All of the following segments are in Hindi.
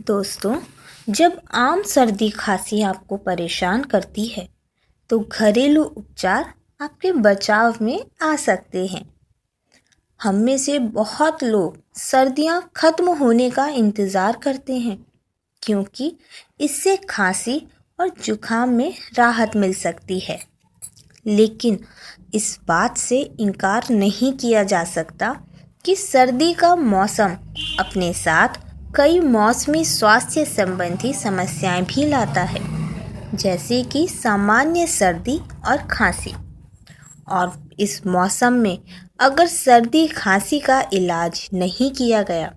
दोस्तों, जब आम सर्दी खांसी आपको परेशान करती है तो घरेलू उपचार आपके बचाव में आ सकते हैं। हम में से बहुत लोग सर्दियां खत्म होने का इंतज़ार करते हैं क्योंकि इससे खांसी और जुखाम में राहत मिल सकती है। लेकिन इस बात से इनकार नहीं किया जा सकता कि सर्दी का मौसम अपने साथ कई मौसमी स्वास्थ्य संबंधी समस्याएं भी लाता है, जैसे कि सामान्य सर्दी और खांसी। और इस मौसम में अगर सर्दी खांसी का इलाज नहीं किया गया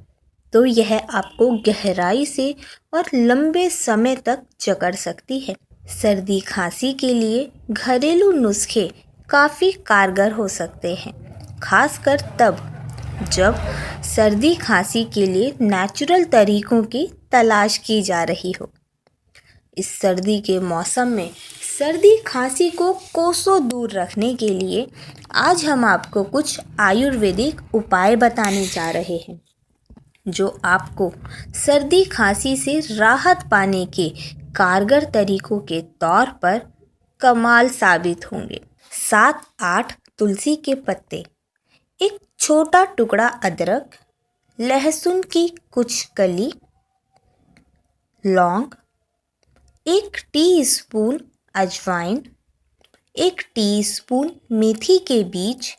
तो यह आपको गहराई से और लंबे समय तक जकड़ सकती है। सर्दी खांसी के लिए घरेलू नुस्खे काफ़ी कारगर हो सकते हैं, खासकर तब जब सर्दी खांसी के लिए नेचुरल तरीकों की तलाश की जा रही हो। इस सर्दी के मौसम में सर्दी खांसी को कोसों दूर रखने के लिए आज हम आपको कुछ आयुर्वेदिक उपाय बताने जा रहे हैं जो आपको सर्दी खांसी से राहत पाने के कारगर तरीकों के तौर पर कमाल साबित होंगे। 7-8 तुलसी के पत्ते, एक छोटा टुकड़ा अदरक, लहसुन की कुछ कली, लौंग, 1 टीस्पून अजवाइन, 1 टीस्पून मेथी के बीज,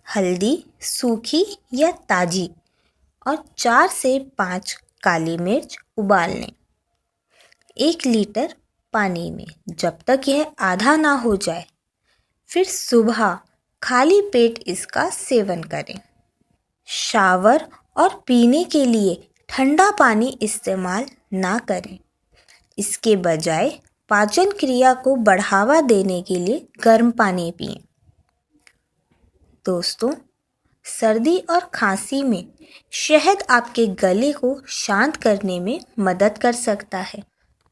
हल्दी सूखी या ताजी और 4 से 5 काली मिर्च उबाल लें 1 लीटर पानी में जब तक यह आधा ना हो जाए। फिर सुबह खाली पेट इसका सेवन करें। शावर और पीने के लिए ठंडा पानी इस्तेमाल ना करें। इसके बजाय पाचन क्रिया को बढ़ावा देने के लिए गर्म पानी पिएं। दोस्तों, सर्दी और खांसी में शहद आपके गले को शांत करने में मदद कर सकता है।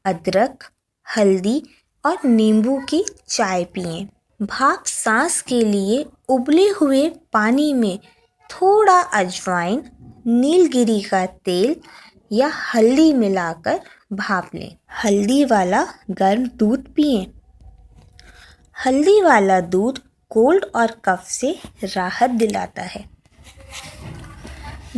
अदरक, हल्दी और नींबू की चाय पिएं। भाप सांस के लिए उबले हुए पानी में थोड़ा अजवाइन, नीलगिरी का तेल या हल्दी मिलाकर भाप लें। हल्दी वाला गर्म दूध पिएं। हल्दी वाला दूध कोल्ड और कफ से राहत दिलाता है।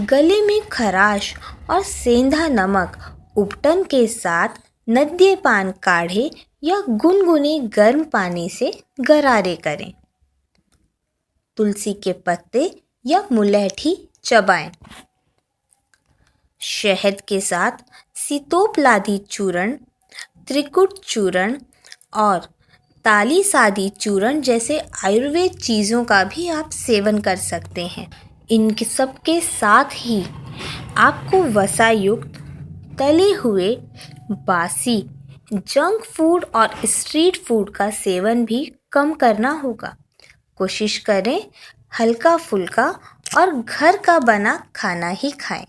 गले में खराश और सेंधा नमक उबटन के साथ नद्यपान काढ़े या गुनगुने गर्म पानी से गरारे करें। तुलसी के पत्ते या मुलैठी चबाएं। शहद के साथ सीतोपलादी चूर्ण, त्रिकुट चूर्ण और ताली सादी चूर्ण जैसे आयुर्वेद चीज़ों का भी आप सेवन कर सकते हैं। इन सब के साथ ही आपको वसा युक्त, तले हुए, बासी, जंक फूड और स्ट्रीट फूड का सेवन भी कम करना होगा। कोशिश करें हल्का फुल्का और घर का बना खाना ही खाएं।